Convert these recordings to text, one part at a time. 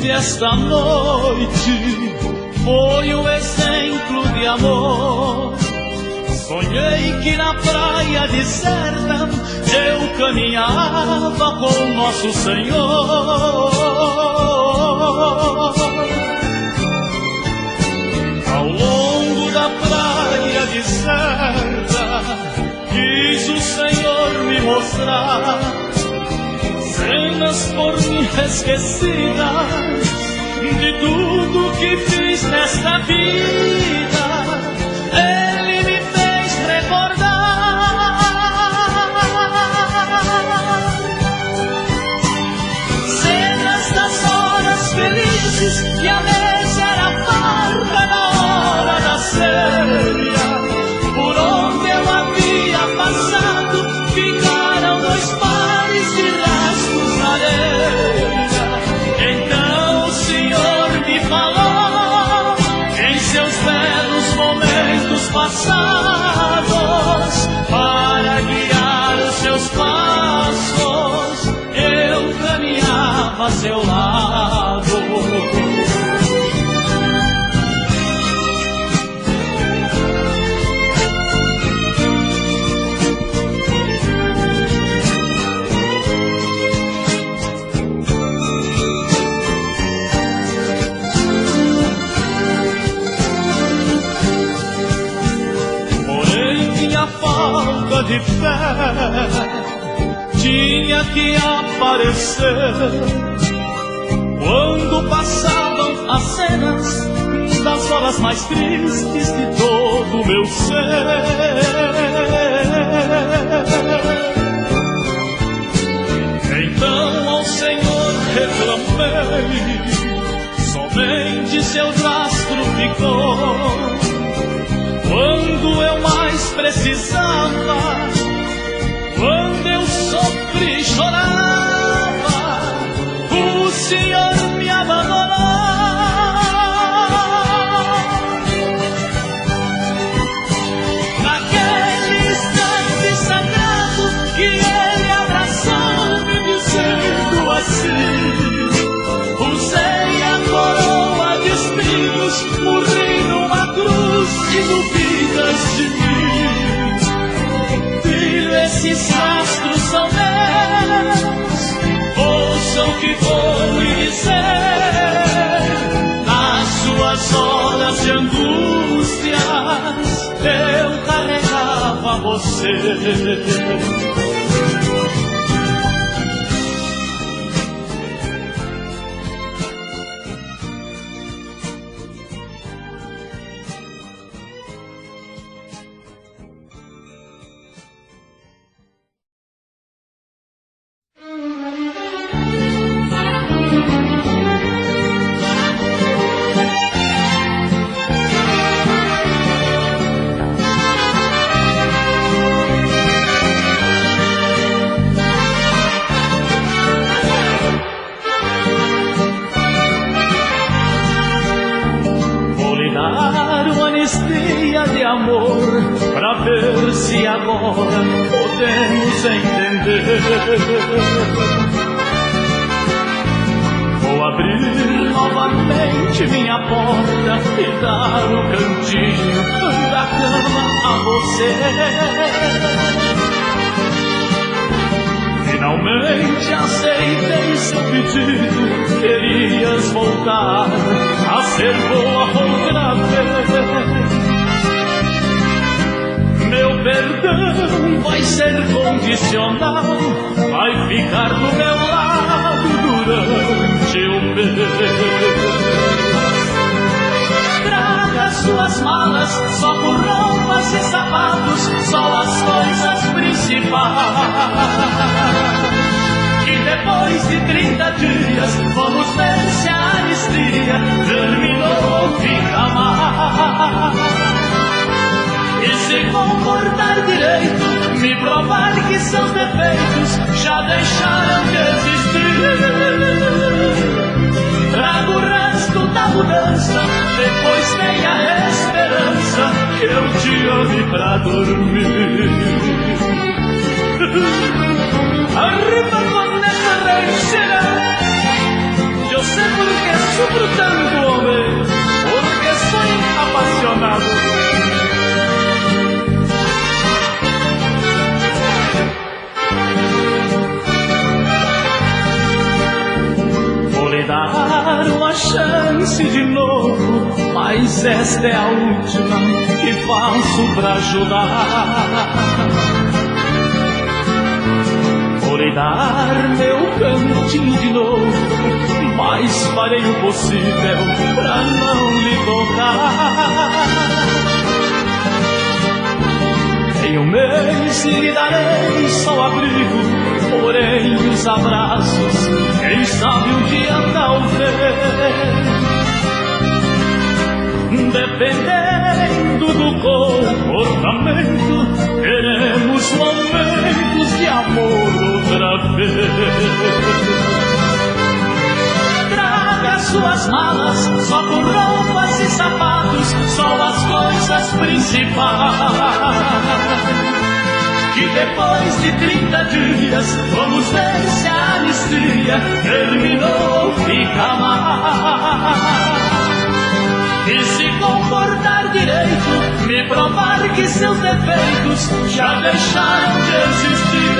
trouxe esta noite foi um exemplo de amor. Sonhei que na praia deserta eu caminhava com nosso Senhor. Ao longo da praia deserta quis o Senhor me mostrar cenas por mim esquecidas de tudo que fiz nesta vida. Ele me fez recordar cenas das horas felizes que a mesa era farta na hora da ceia. Por onde eu havia passado ficaram 2 pares de rastros na areia. Então o Senhor me falou em seus belos momentos passados, para guiar os seus passos eu caminhava a seu lado. Falta de fé tinha que aparecer quando passavam as cenas das horas mais tristes de todo o meu ser. Então ao Senhor reclamei, somente seu rastro ficou. Quando eu mais precisava, quando eu sofri e chorava, o Senhor me abandonou. Naquele instante sagrado que Ele abraçou-me dizendo assim: usei a coroa de espinhos, morri numa cruz que duvidas de mim. Filho, esses rastros são meus, ouçam o que vou lhe dizer. Nas suas horas de angústias eu carregava você. Pra ver se agora podemos entender. Vou abrir novamente minha porta e dar o cantinho da cama a você. Finalmente aceitei seu pedido, querias voltar a ser boa outra vez. Meu perdão vai ser condicional, vai ficar do meu lado durante o mês. Traga suas malas, só com roupas e sapatos, só as coisas principais. E depois de 30 dias vamos ver se a anistia terminou ou fica mais. E se comportar direito, me provar que seus defeitos já deixaram de existir. Trago o resto da mudança, depois tenha esperança que eu te ame pra dormir. Arriba con esta ranchera, yo sé por qué mas esta é a última que faço pra ajudar. Vou lhe dar meu cantinho de novo, mas farei o possível pra não lhe tocar. Em um mês lhe darei só abrigo, porém os abraços, quem sabe um dia talvez. Dependendo do comportamento, teremos momentos de amor outra vez. Traga suas malas só com roupas e sapatos, só as coisas principais. Que depois de 30 dias vamos ver se a anistia terminou ou fica mais. E se comportar direito, me provar que seus defeitos já deixaram de existir.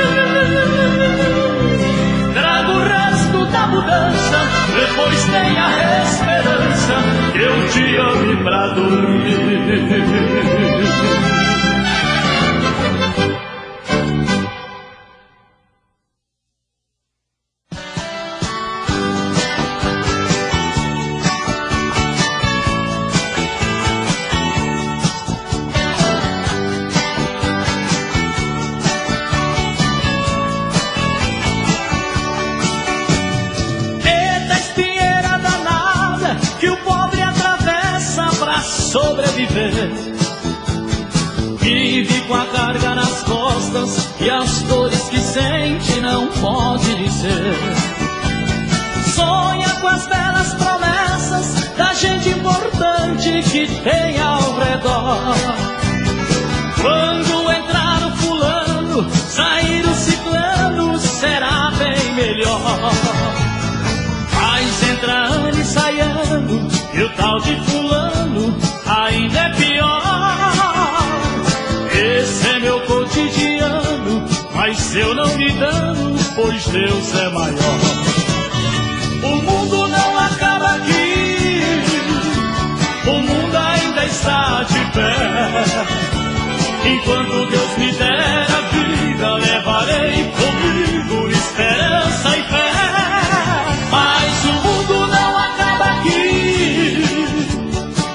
Trago o resto da mudança, depois tenha esperança que eu te ame pra dormir. Sobreviver, vive com a carga nas costas e as dores que sente não pode dizer. Sonha com as belas promessas da gente importante que tem ao redor. Quando entrar o fulano, sair o ciclano, será bem melhor. Mas entra ano e sai ano, e o tal de fulano ainda é pior. Esse é meu cotidiano, mas eu não me dano, pois Deus é maior. O mundo não acaba aqui, o mundo ainda está de pé. Enquanto Deus me der a vida, levarei comigo esperança e fé. Mas o mundo não acaba aqui,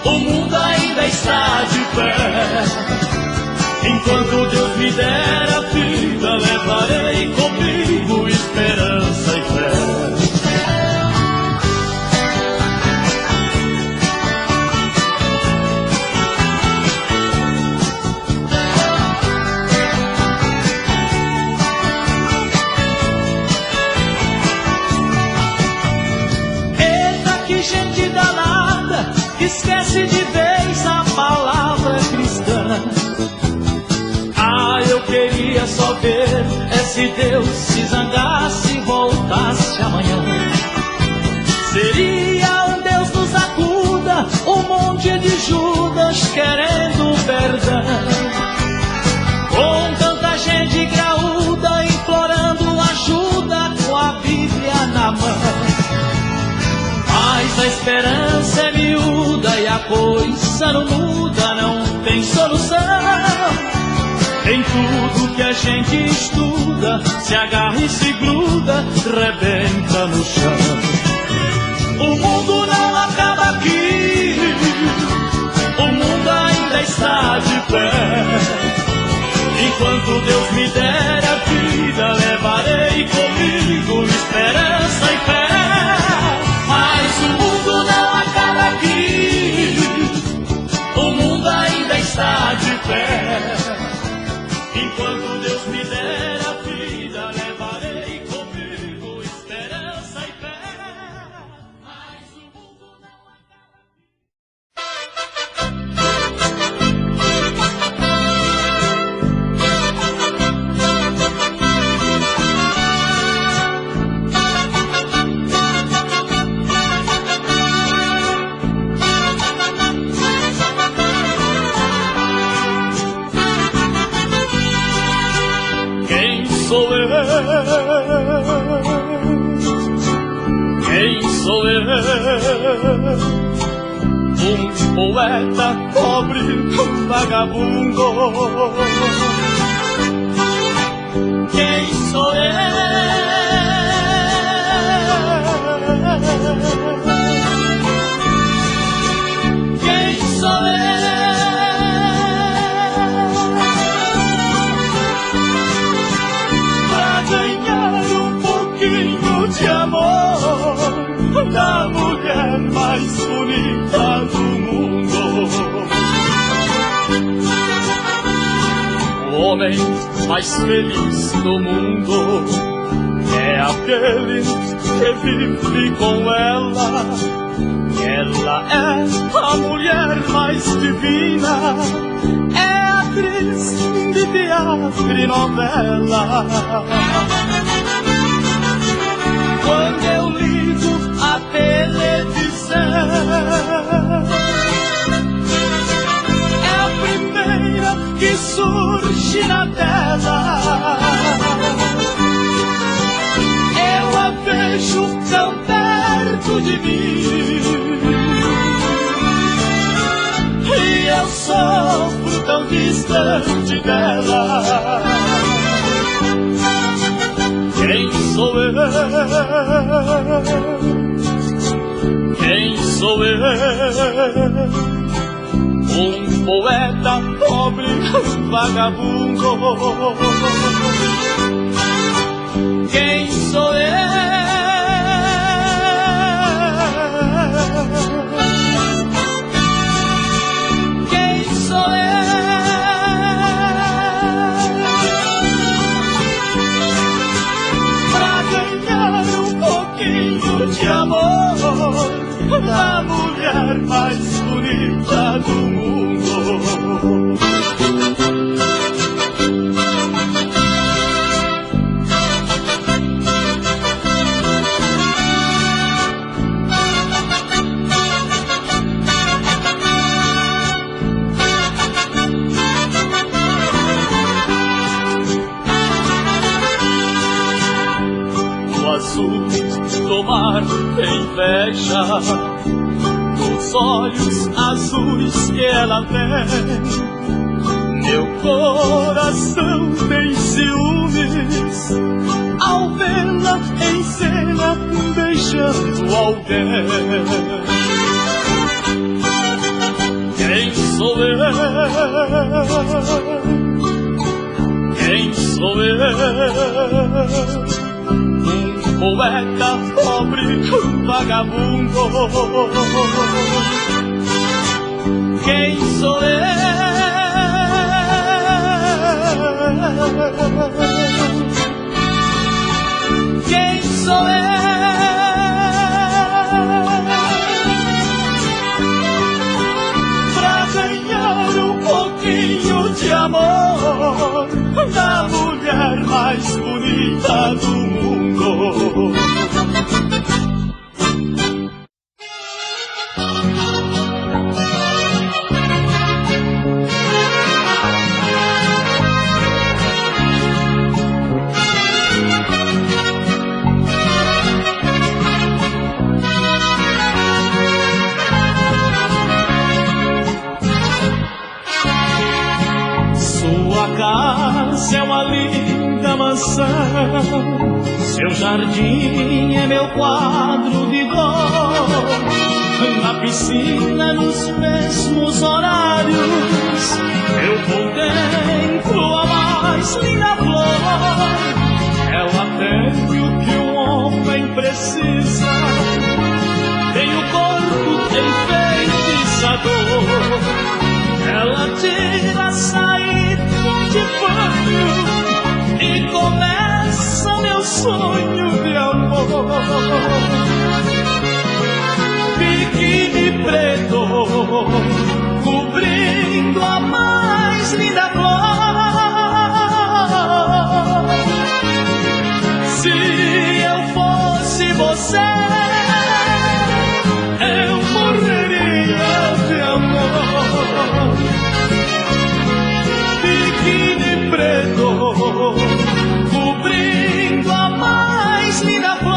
o mundo ainda está de pé. Enquanto Deus me der a vida, levarei comigo esperança e fé. Gente danada, esquece de vez a palavra cristã. Ah, eu queria só ver se Deus se zangasse e voltasse amanhã. Seria um Deus nos acuda, um monte de Judas querendo perdão. Com tanta gente graúda implorando ajuda com a Bíblia na mão. Mas a esperança é miúda e a coisa não muda, não tem solução. Em tudo que a gente estuda, se agarra e se gruda, rebenta no chão. O mundo não acaba aqui, o mundo ainda está de pé. Enquanto Deus me der a vida, levarei comigo esperança e fé. Mas o mundo não acaba aqui, o mundo ainda está de pé. Enquanto Deus me der a vida, levarei comigo esperança e fé. Mas o mundo não Quem sou eu? um poeta pobre, um vagabundo. Quem sou eu? Quem sou eu? Pra ganhar um pouquinho de amor da mulher mais bonita do mundo. O homem mais feliz do mundo é aquele que vive com ela. Ela é a mulher mais divina, é atriz de teatro e novela. Quando eu ligo a televisão, é a primeira que surge na tela. Eu a vejo tão perto de mim e eu sofro tão distante dela. Quem sou eu? Quem sou eu? Um poeta pobre, um vagabundo. Quem sou eu? Quem sou eu? Pra ganhar um pouquinho de amor da mulher mais bonita do mundo. O azul do mar tem inveja dos olhos azuis que ela tem. Meu coração tem ciúmes ao vê-la em cena beijando alguém. Quem sou eu? Quem sou eu? Um poeta pobre, um vagabundo. Quem sou eu? Quem sou eu? Pra ganhar um pouquinho de amor da mulher mais bonita do mundo. Casa é uma linda mansão, seu jardim é meu quadro de dor. Na piscina, nos mesmos horários, eu contemplo a mais linda flor. Ela tem o que um homem precisa, tem o corpo enfeitiçador. Ela tira a saída de banho e começa meu sonho de amor. Biquíni preto cobrindo a mais linda flor. Se eu fosse você, eu morreria de amor. Biquíni preto cobrindo a mais linda flor.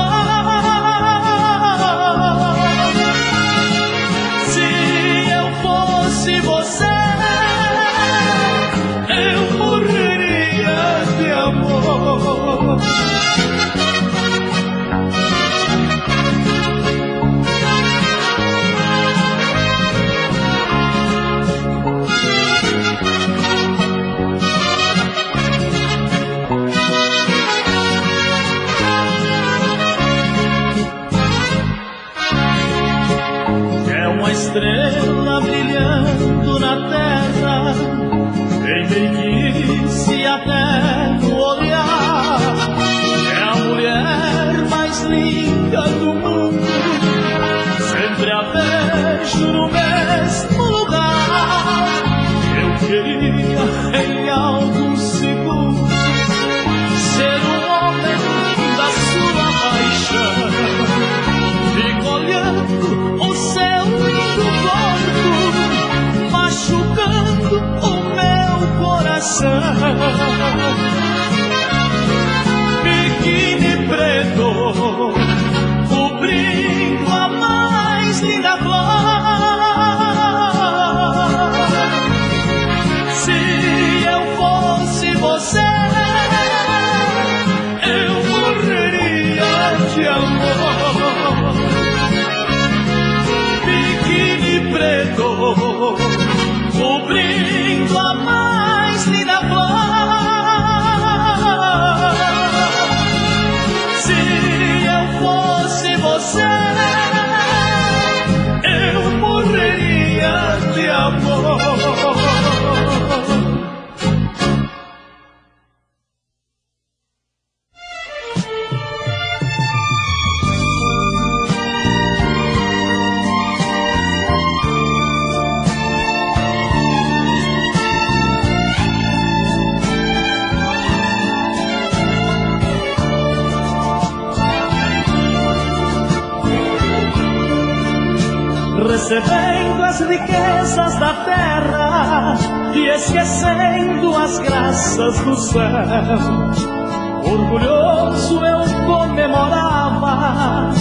Se recebendo as riquezas da terra e esquecendo as graças do céu. Orgulhoso eu comemorava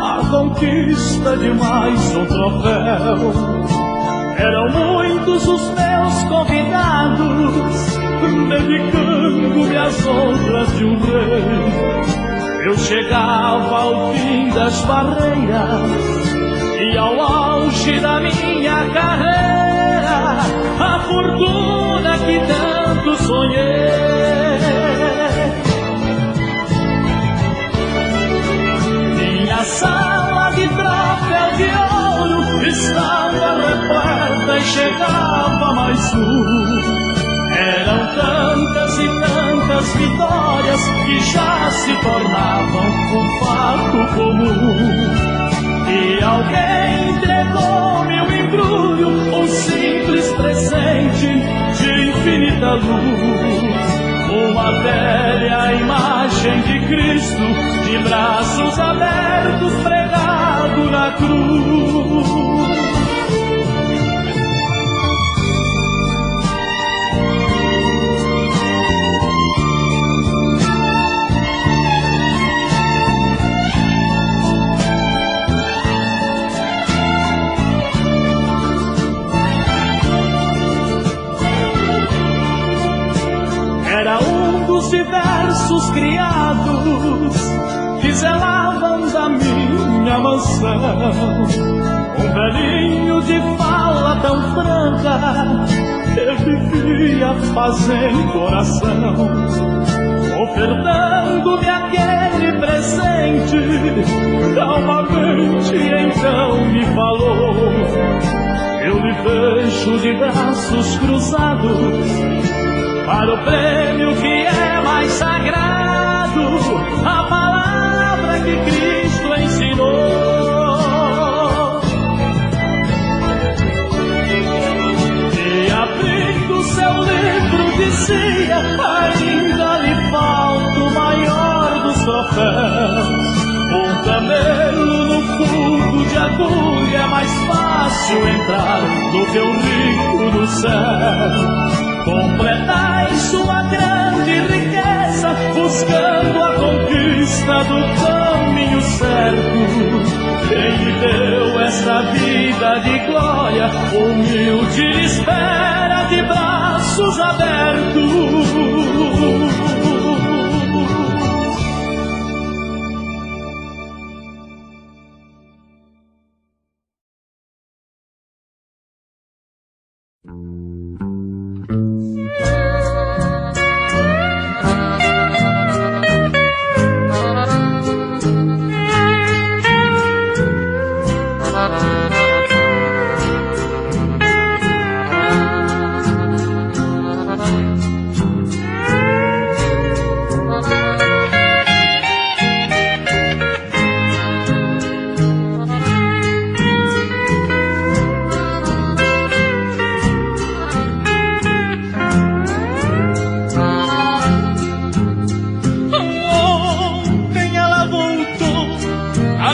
a conquista de mais um troféu. Eram muitos os meus convidados, dedicando-me às honras de um rei. Eu chegava ao fim das barreiras e ao auge da minha carreira, a fortuna que tanto sonhei. Minha sala de troféu de ouro estava repleta e chegava mais um. Eram tantas e tantas vitórias que já se tornavam um fato comum. E alguém entregou-me um embrulho, um simples presente de infinita luz. Uma velha imagem de Cristo, de braços abertos, pregado na cruz. Era um dos diversos criados que zelavam da minha mansão. Um velhinho de fala tão franca que vivia fazendo oração, ofertando-me aquele presente. Calmamente então me falou: eu lhe vejo de braços cruzados para o prêmio que é mais sagrado, a palavra que Cristo ensinou. E abrindo seu livro dizia: ainda lhe falta o maior dos troféus. Um camelo no fundo de agulha é mais fácil entrar do que um rico no céu. Completai sua grande riqueza, buscando a conquista do caminho certo. Quem lhe deu essa vida de glória, humilde espera de braços abertos.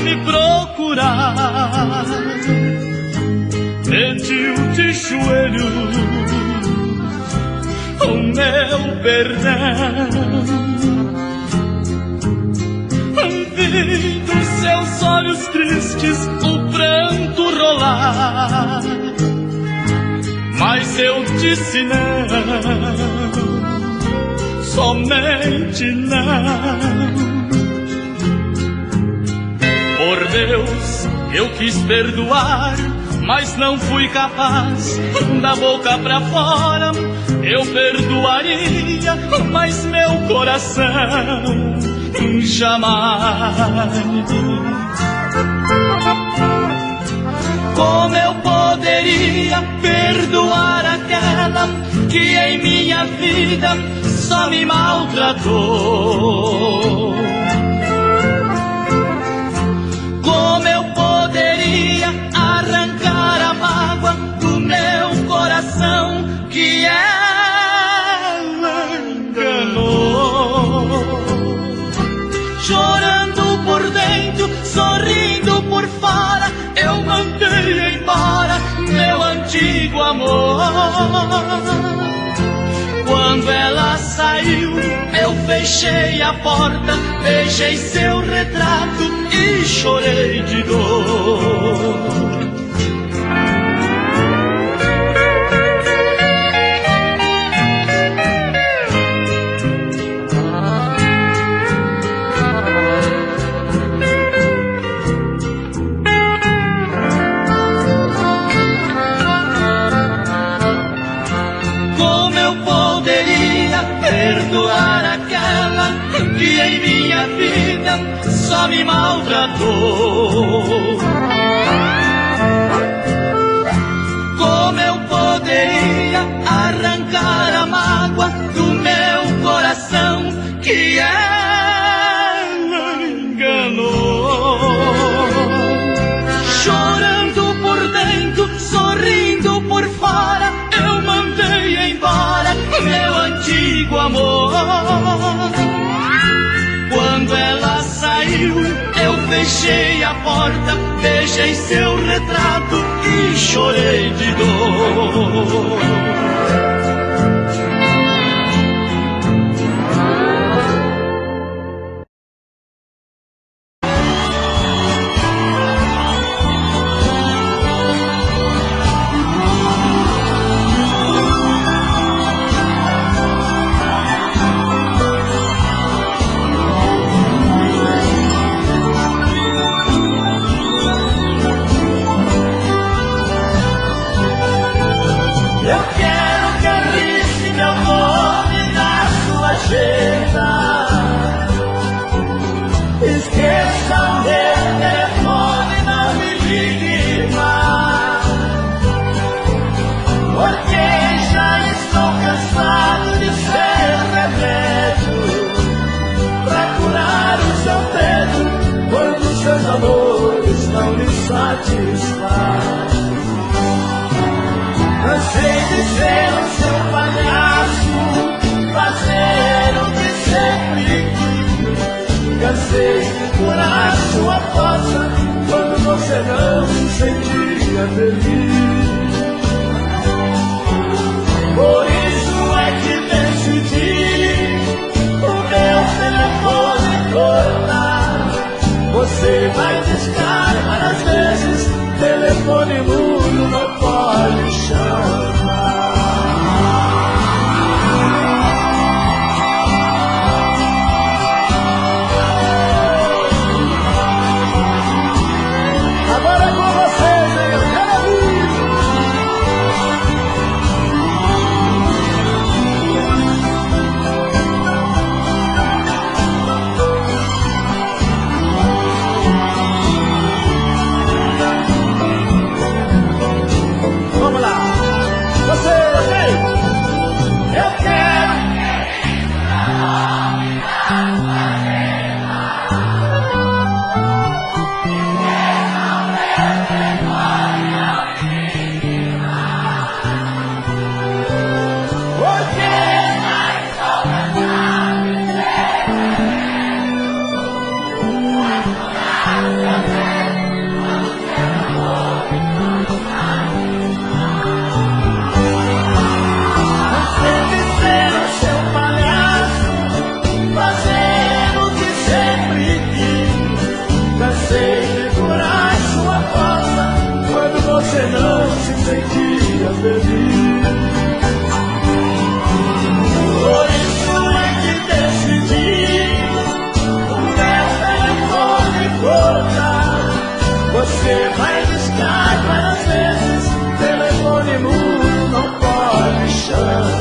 Me procurar, pediu de joelhos o meu perdão. Vi dos seus olhos tristes o pranto rolar, mas eu disse não, somente não. Por Deus, eu quis perdoar, mas não fui capaz. Da boca pra fora eu perdoaria, mas meu coração jamais. Como eu poderia perdoar aquela que em minha vida só me maltratou? Como eu poderia arrancar a mágoa do meu coração que ela enganou? Chorando por dentro, sorrindo por fora, eu mandei embora Quando ela saiu, eu fechei a porta, beijei seu retrato e chorei de dor. Perdoar aquela que em minha vida só me maltratou. Como eu poderia arrancar a mágoa do meu coração que ela enganou? Chorando por dentro, sorrindo por fora, eu mandei embora meu antigo amor. Quando ela saiu, eu fechei a porta, beijei seu retrato e chorei de dor. Esqueça o meu telefone, não me ligue mais, porque já estou cansado de ser remédio pra curar o seu peito quando seus amores não lhe satisfazem. Cansei de ser o seu palhaço, fazer o que sempre quis. Cansei de curar sua força quando você não se sentia feliz. Por isso é que decidi o meu telefone cortar. Você vai discar várias vezes, telefone mudo não pode chamar. Agora é com vocês, meu caro amigo. Vamos lá. Você, vem. Eu quero. Você não se sentia feliz. Por isso é que decidi o meu telefone cortar. Você vai discar várias vezes, telefone mudo não pode chamar.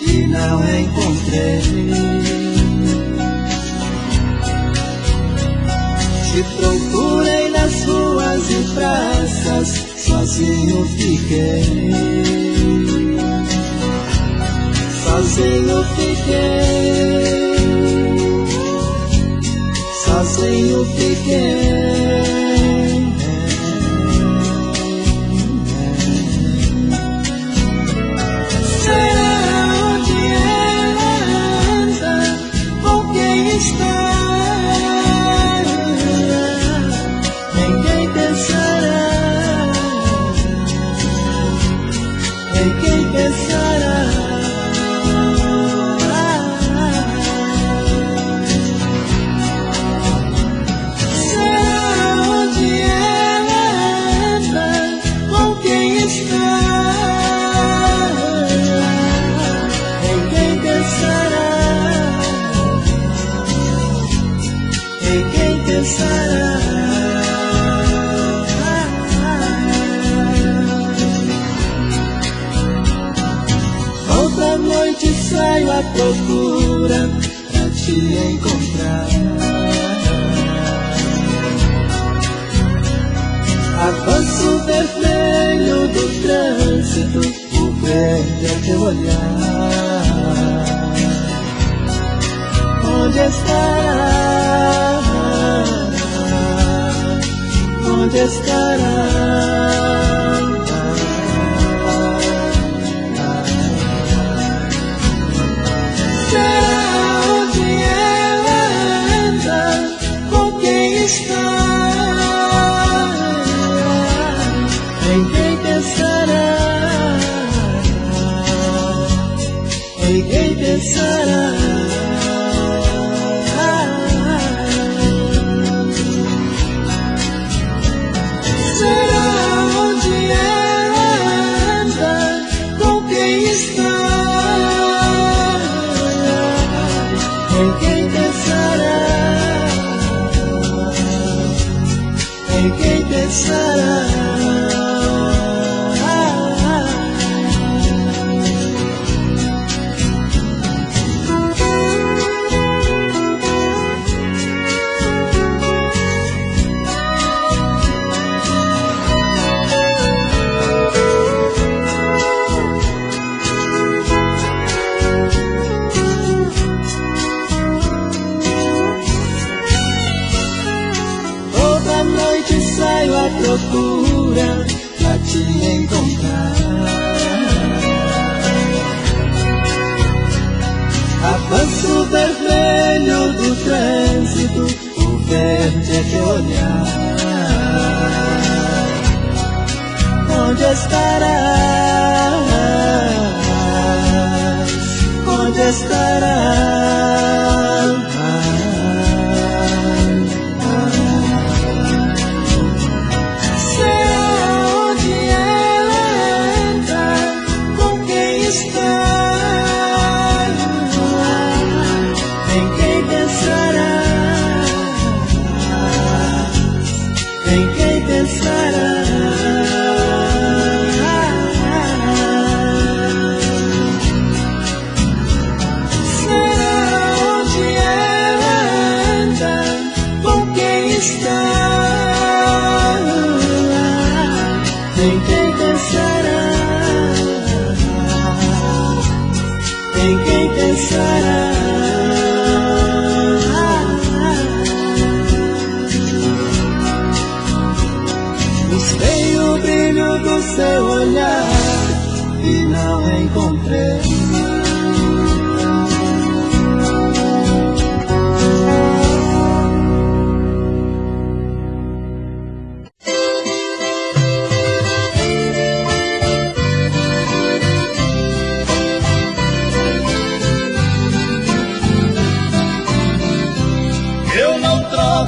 E não encontrei. Te procurei nas ruas e praças, sozinho fiquei. sozinho fiquei, sozinho fiquei. Outra noite saio à procura pra te encontrar. Avanço vermelho do trânsito, o verde é teu olhar. Onde estará? Onde estará? Será onde ela anda? Com quem está? Em quem pensará? Em quem pensará? Saio à procura pra te encontrar. Avanço vermelho do trânsito, o verde é teu olhar. Onde estarás? Onde estarás? Em quem pensará? Busquei o brilho do seu olhar e não encontrei.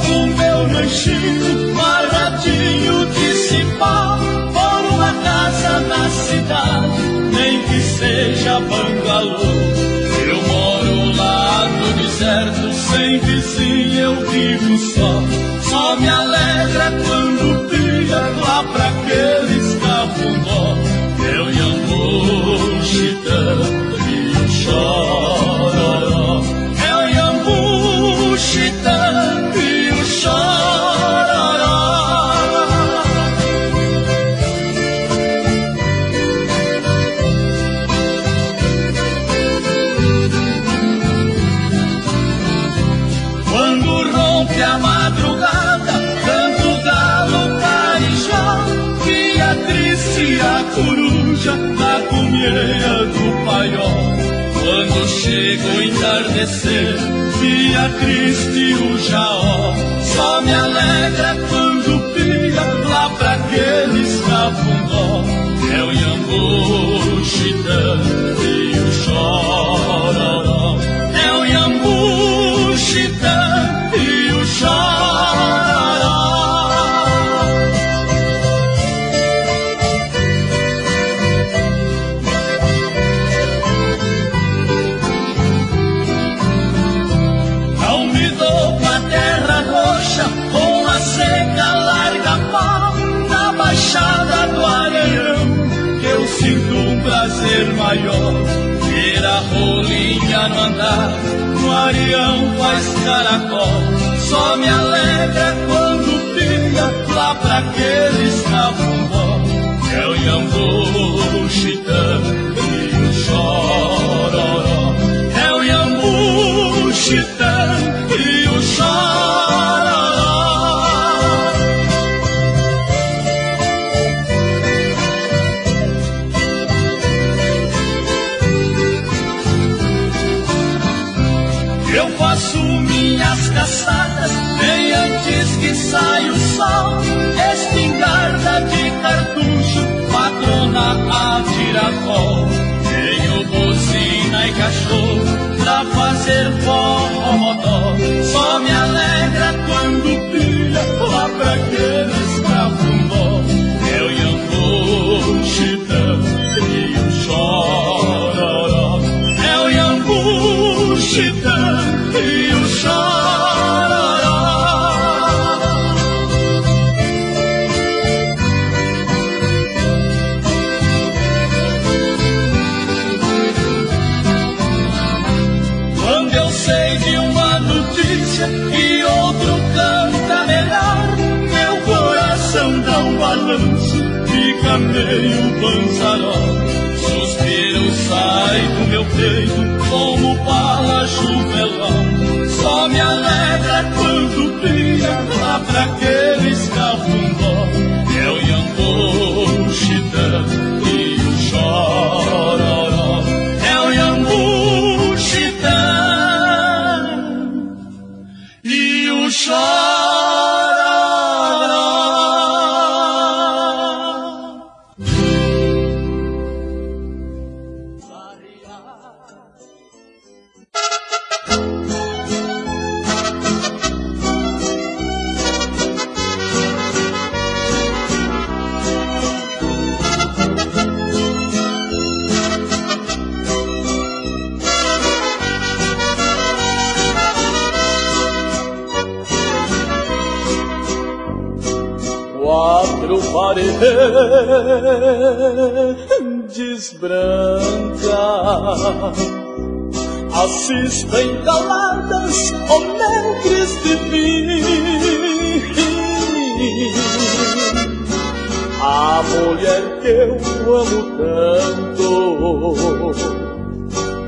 O meu ranchinho guardadinho de cipó por uma casa na cidade, nem que seja bangalô. Eu moro lá no deserto, sem vizinho eu vivo só me alegra quando pia lá pra aqueles cafundó. Eu iambu, chitã e o chororó. Eu iambu, chitã e o chororó. Quando chega o entardecer, dia triste o jaó, só me alegra quando pia lá pra aqueles cafundó. É o Iambu, Chitã e o Chororó. É o Iambu, Chitã e o Chororó. Não me dou pra terra roxa, com a seca larga pau, na baixada do Areião, que eu sinto um prazer maior. Ver a rolinha no andar, no Areião faz caracol, só me alegra quando pia lá pra aqueles cafundó. É o Iambu, Chitã e o Chororó. É o Iambu, Chitã e o Chororó. Eu faço minhas caçadas bem antes que saia o sol, espingarda de cartucho, patrona a tiracol. Tenho buzina e cachorro pra fazer forró. Só me alegra quando brilha lá pra aqueles cafundó. É o Iambu, Chitã e o Chororó. É o Iambu, Chitã e o Chororó. Quando eu sei de uma notícia que outro canta melhor, meu coração dá um balanço, fica meio panzarol. Suspiro sai do meu peito como bala chuvelão. Só me alegra quando brilha lá pra aqueles cafundó. É o Iambu, Chitã e o Chororó. É o Iambu, Chitã e o Chororó. Quatro paredes brancas assistem caladas ao meu Cristo divino. A mulher que eu amo tanto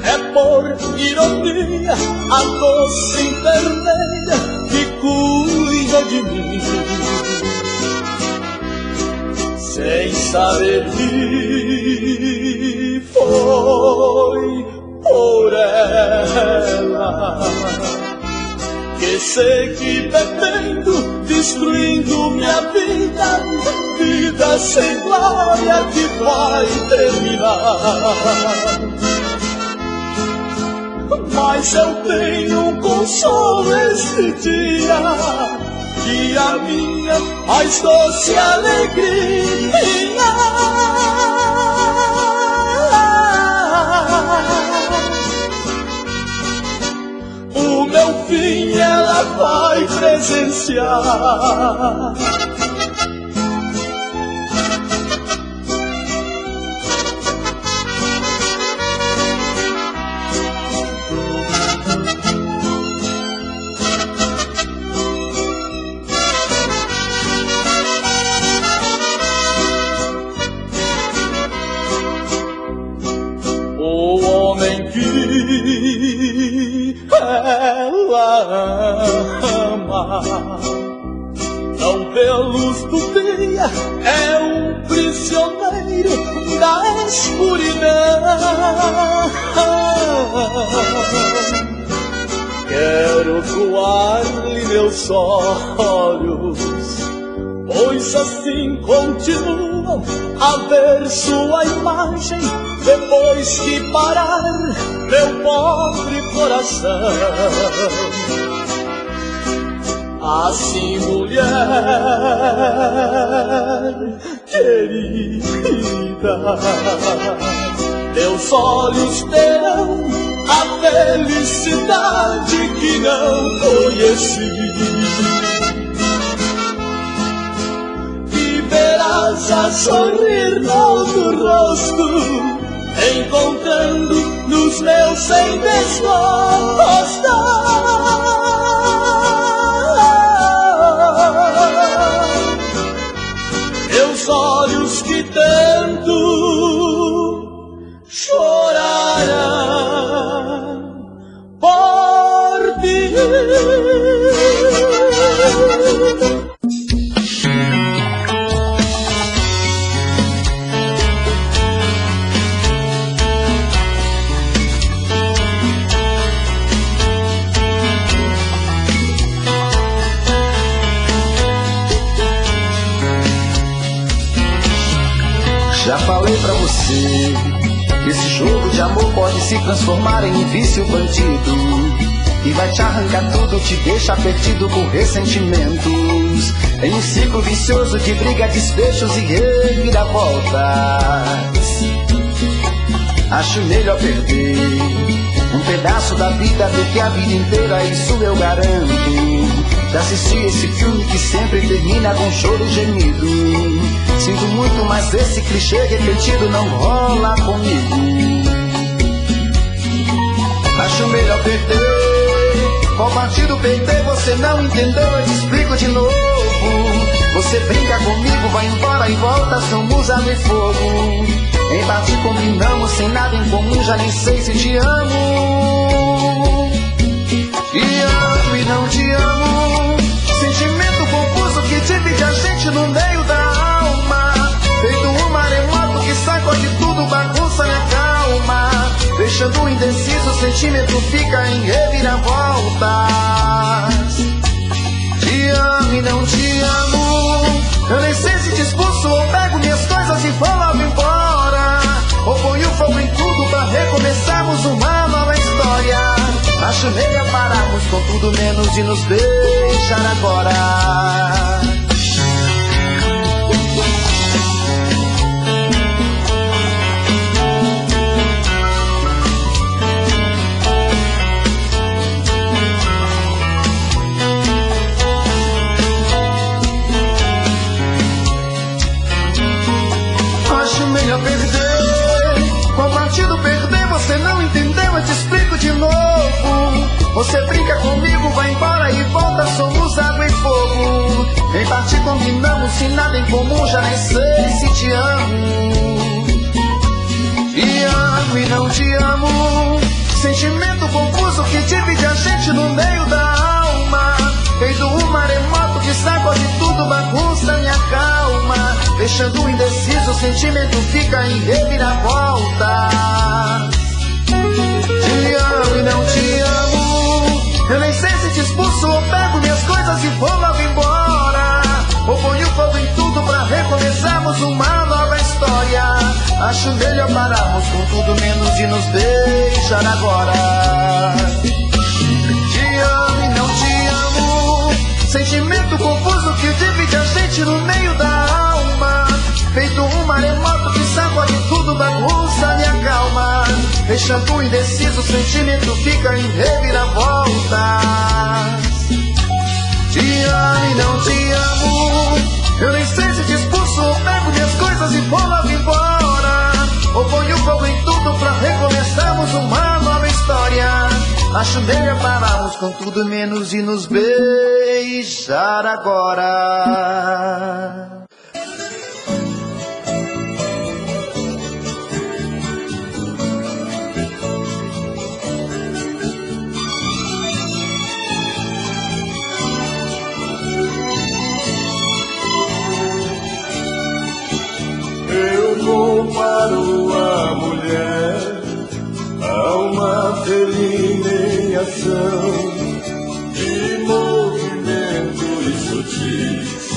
é por ironia a doce enfermeira que cuida de mim. Sem saber que foi por ela que segui bebendo, destruindo minha vida, vida sem glória que vai terminar. Mas eu tenho um consolo este dia, e a minha mais doce alegria. O meu fim ela vai presenciar. Ela ama, não vê a luz do dia, é um prisioneiro da escuridão. meus olhos, pois assim continuam a ver sua imagem depois que parar meu pobre coração. Assim, mulher querida, teus olhos terão a felicidade que não conheci, e verás a sorrir no outro rosto, encontrando nos meus sem desgostar. Meus olhos que tanto chorarão por ti. Já falei pra você, esse jogo de amor pode se transformar em um vício bandido, e vai te arrancar tudo, te deixa perdido por ressentimentos, em um ciclo vicioso de briga, desfechos e reviravoltas. Acho melhor perder um pedaço da vida do que a vida inteira, isso eu garanto. Já assisti esse filme que sempre termina com choro e gemido. Sinto muito, mas esse clichê repetido não rola comigo. Acho melhor perder. Qual partido perder? Você não entendeu, eu te explico de novo. Você brinca comigo, vai embora e volta, somos água e fogo. Em parte combinamos, sem nada em comum, já nem sei se te amo. E amo e não te amo, sentimento confuso que divide a gente no meio da alma. Feito um maremoto que sacode tudo, bagunça minha calma, deixando indeciso, o sentimento fica em reviravoltas. Te amo e não te amo, eu nem sei se te expulso ou pego minhas coisas e vou logo embora, ou ponho fogo em tudo pra recomeçarmos uma nova história. Acho melhor pararmos com tudo menos de nos deixar agora. Acho melhor perder. Qual partido perder? Você não entendeu, eu te explico de novo. Você brinca comigo, vai embora e volta, somos água e fogo. Em parte combinamos, se nada em comum, já nem sei se te amo. E amo e não te amo, sentimento confuso que divide a gente no meio da alma. Feito um maremoto que sacode tudo, bagunça minha calma, deixando indeciso, o sentimento fica em reviravolta. Te amo e não te amo, eu nem sei se te expulso ou pego minhas coisas e vou logo embora, ou ponho fogo em tudo pra recomeçarmos uma nova história. Acho melhor pararmos com tudo menos de nos deixar agora. Te amo e não te amo, sentimento confuso que divide a gente no meio da alma. Feito um maremoto que sacode tudo, bagunça minha calma, deixando indeciso, o sentimento fica em reviravoltas. Te amo e não te amo, eu nem sei se te expulso ou pego minhas coisas e vou logo embora, ou ponho fogo em tudo pra recomeçarmos uma nova história. Acho melhor pararmos com tudo menos de nos beijar agora. Eu comparo a mulher a uma felina em ação, de movimento vezes,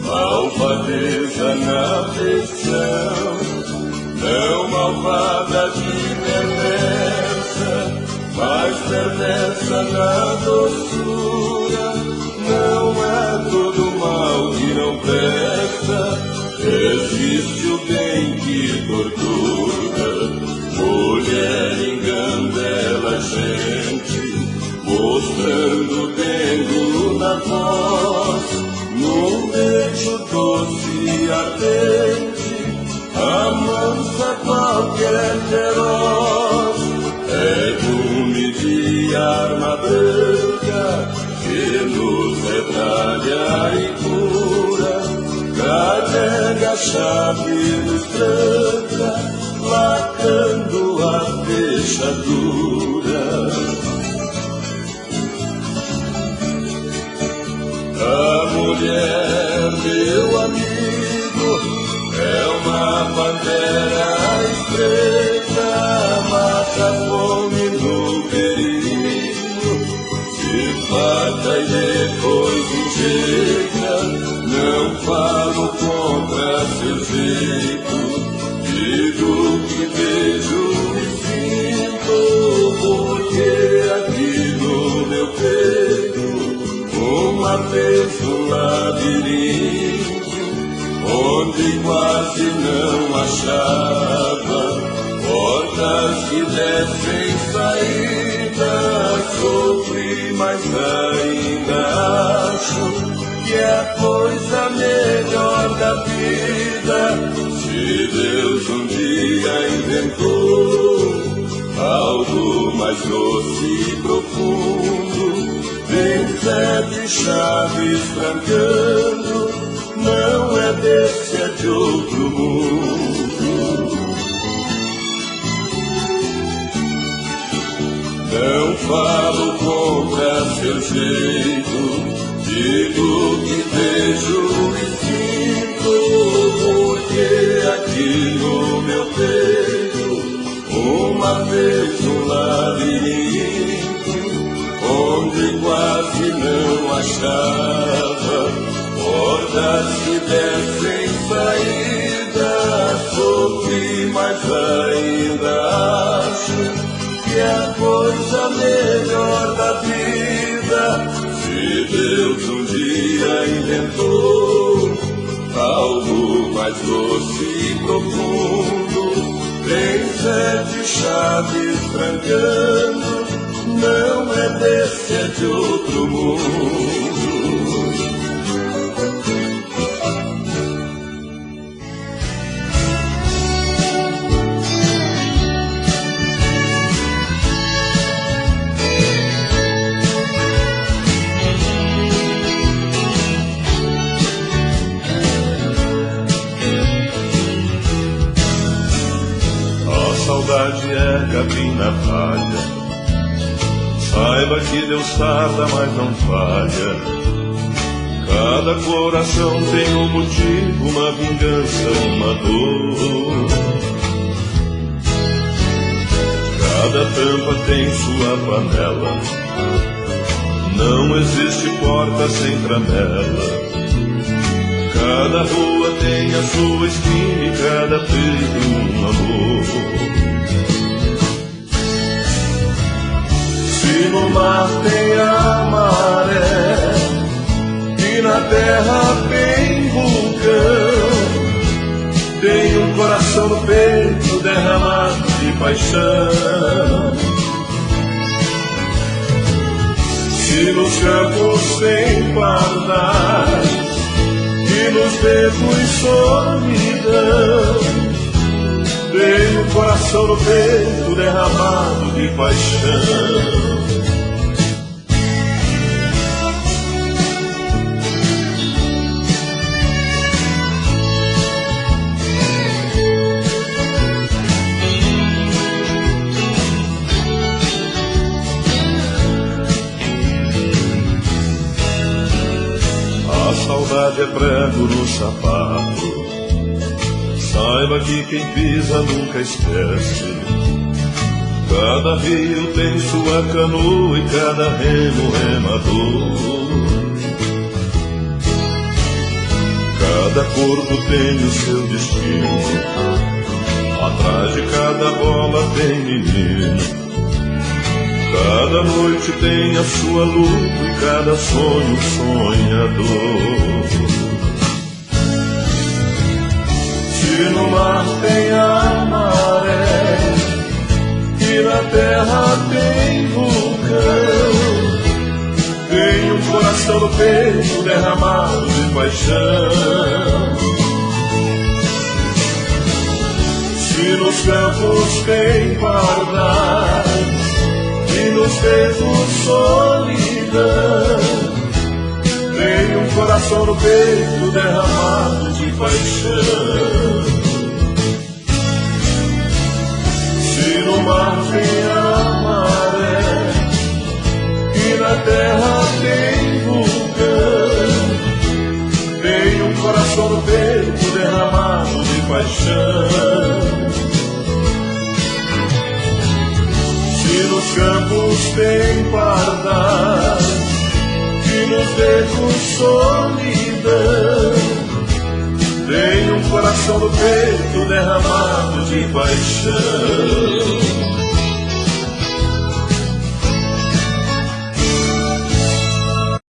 malvadeza na afeição, não malvada de perversa, mas perversa na doçura. Não é todo mal que não presta, existe o bem que tortura. Mulher engana a gente, mostrando dengo na voz, num beijo doce e ardente, amansa qualquer feroz. É gume de arma branca que nos retalha e cura, carrega a chave nos tranca, lacrando a fechadura. A mulher, meu amigo, é uma pantera estreita, mata a fome no perigo, se farta e depois enjeita. Não falo contra seu jeito, digo que vejo e sinto, porque aqui no meu peito uma vez um labirinto, onde quase não achava portas que dessem saída. Sofri, mas ainda acho que é a coisa melhor da vida. Se Deus um dia inventou algo mais doce e profundo, tem 7 chaves trancando, não é desse, é de outro mundo. Não falo contra seu jeito, digo que vejo e sinto, porque aqui no meu peito uma vez um labirinto, onde quase não achava portas que dessem saída. Sofri, mas ainda acho que é a coisa melhor da vida. Se Deus um dia inventou algo mais doce e profundo, tem 7 chaves trancando, não é desse, é de outro mundo. A saudade é capim na palha, saiba que Deus tarda, mas não falha. Cada coração tem um motivo, uma vingança, uma dor. Cada tampa tem sua panela, não existe porta sem tramela. Cada rua tem a sua esquina e cada peito um amor. Se no mar tem a maré e na terra tem vulcão, tem um coração no peito derramado de paixão. Se nos campos tem pardais e nos becos solidão, tem um coração no peito derramado de paixão. A saudade é prego no sapato, saiba que quem pisa nunca esquece. Cada rio tem sua canoa e cada remo remador. Cada corpo tem o seu destino, atrás de cada bola tem menino. Cada noite tem a sua luta e cada sonho sonhador. Se no mar tem a maré e na terra tem vulcão, tem um coração no peito derramado de paixão. Se nos campos tem pardais e nos becos solidão, tem um coração no peito derramado de paixão. Se no mar tem a maré e na terra tem vulcão, tem um coração no peito derramado de paixão. Se nos campos tem pardais e nos becos solidão, tem um coração no peito derramado de paixão.